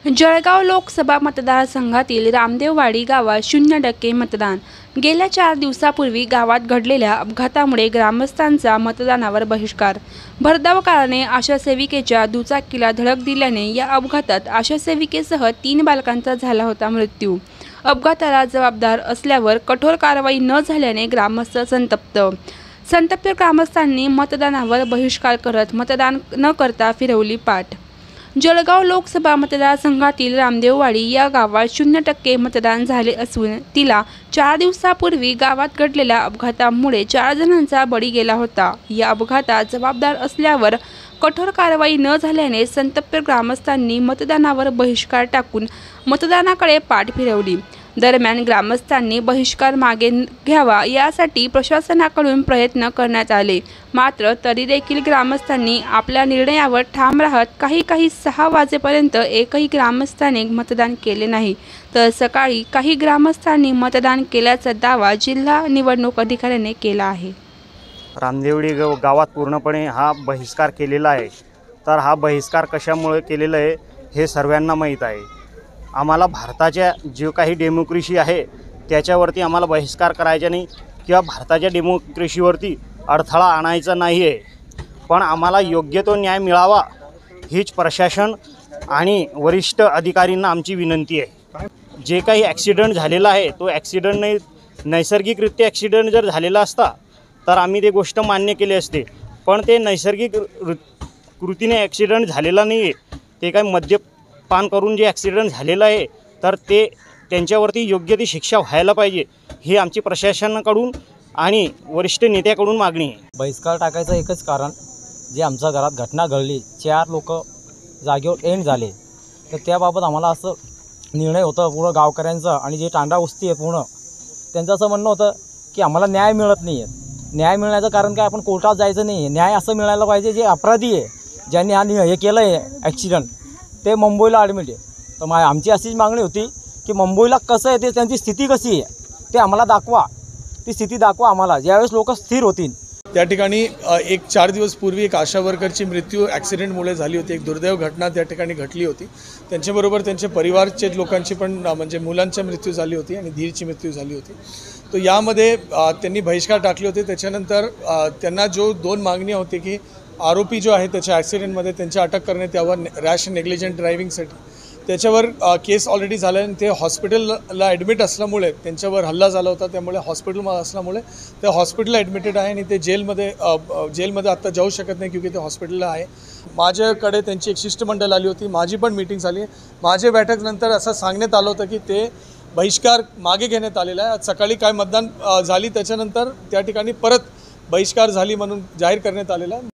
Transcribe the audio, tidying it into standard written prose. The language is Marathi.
जळगाव लोकसभा मतदारसंघातील रामदेववाडी गावात 0% मतदान। गेल्या 4 दिवसापूर्वी गावात घडलेल्या अपघातामुळे ग्रामस्थांचा मतदानावर बहिष्कार। भरधाव कारने आशा सेविकेच्या दुचाकीला धडक दिल्याने या अपघातात आशा सेविकेसह 3 बालकांचा झाला होता मृत्यू। अपघाताला जबाबदार असल्यावर कठोर कारवाई न झाल्याने ग्रामस्थ संतप्त ग्रामस्थांनी मतदानावर बहिष्कार करत मतदान न करता फिरवली पाठ। जळगाव लोकसभा मतदारसंघातील रामदेववाडी या गावात 0% मतदान झाले असून तिला 4 दिवसापूर्वी गावात घडलेल्या अपघातामुळे 4 जणांचा बळी गेला होता। या अपघातात जबाबदार असल्यावर कठोर कारवाई न झाल्याने संतप्त ग्रामस्थांनी मतदानावर बहिष्कार टाकून मतदानाकडे पाठ फिरवली। दरम्यान ग्रामस्थांनी बहिष्कार मागे घ्यावा यासाठी प्रशासनाकडून प्रयत्न करण्यात आले, मात्र तरी देखील ग्रामस्थांनी आपल्या निर्णयावर ठाम राहत काही 6 वाजेपर्यंत एकही ग्रामस्थाने मतदान केले नाही, तर सकाळी काही ग्रामस्थांनी मतदान केल्याचा दावा जिल्हा निवडणूक अधिकाऱ्याने केला आहे। रामदेववाडी गावात पूर्णपणे हा बहिष्कार केलेला आहे। तर हा बहिष्कार कशामुळे केलेला आहे हे सर्वांना माहीत आहे। आम्हाला भारताच्या जो काही डेमोक्रेसी आहे त्याच्यावरती आम्हाला बहिष्कार करायचा नाही किंवा भारताच्या डेमोक्रेसीवरती अडथळा आणायचा नाही आहे, पण आम्हाला योग्य तो न्याय मिळावा हीच प्रशासन आणि वरिष्ठ अधिकाऱ्यांना आमची विनंती आहे। जे काही ॲक्सिडेंट झालेला आहे तो ॲक्सिडेंट नैसर्गिकरित्या ॲक्सिडेंट जर झालेला असता तर आम्ही ते गोष्ट मान्य केली असते, पण ते नैसर्गिक कृतीने ॲक्सिडेंट झालेला नाही आहे। ते काय मद्यपान करून जे ॲक्सिडेंट झालेलं आहे तर ते त्यांच्यावरती योग्य ती शिक्षा व्हायला पाहिजे ही आमची प्रशासनाकडून आणि वरिष्ठ नेत्याकडून मागणी आहे। बहिष्कार टाकायचं एकच कारण, जे आमच्या घरात घटना घडली 4 लोक जागेवर एंड झाले, तर त्याबाबत आम्हाला असं निर्णय होतं पूर्ण गावकऱ्यांचं आणि जे तांडा वस्ती आहे पूर्ण त्यांचं असं म्हणणं होतं की आम्हाला न्याय मिळत नाही आहे। न्याय मिळण्याचं कारण काय, आपण कोर्टात जायचं नाही आहे, न्याय असं मिळायला पाहिजे जे अपराधी आहे ज्यांनी हे केलं आहे ॲक्सिडेंट ते मुंबईला ॲडमिट आहे। तर आमची अशीच मागणी होती की मुंबईला कसं आहे ते त्यांची स्थिती कशी आहे ते आम्हाला दाखवा, ती स्थिती दाखवा आम्हाला, ज्यावेळेस लोक स्थिर होतील। त्या ठिकाणी एक 4 दिवस पूर्वी एक आशा वर्करची मृत्यू ॲक्सिडेंटमुळे झाली होती। एक दुर्दैव घटना त्या ठिकाणी घडली होती। त्यांच्याबरोबर त्यांच्या परिवारचे लोकांची पण म्हणजे मुलांची मृत्यू झाली होती आणि धीरची मृत्यू झाली होती। तो यामध्ये त्यांनी बहिष्कार टाकले होते। त्याच्यानंतर त्यांना जो 2 मागण्या होती की आरोपी जो आहे त्याच्या ॲक्सिडेंटमध्ये त्यांची अटक करण्यात यावं रॅश नेग्लिजंट ड्रायव्हिंगसाठी, त्याच्यावर केस ऑलरेडी झालं आणि ते हॉस्पिटलला ॲडमिट असल्यामुळे त्यांच्यावर हल्ला झाला होता, त्यामुळे हॉस्पिटलमध्ये असल्यामुळे ते हॉस्पिटलला ॲडमिटेड आहे आणि ते जेलमध्ये आत्ता जाऊ शकत नाही क्योंकि ते हॉस्पिटलला आहे। माझ्याकडे त्यांची एक शिष्टमंडळ आली होती, माझी पण मीटिंग झाली। माझ्या बैठकीनंतर असं सांगण्यात आलं होतं की ते बहिष्कार मागे घेण्यात आलेला आहे। आज सकाळी काय मतदान झाली त्याच्यानंतर त्या ठिकाणी परत बहिष्कार झाली म्हणून जाहीर करण्यात आलेला आहे।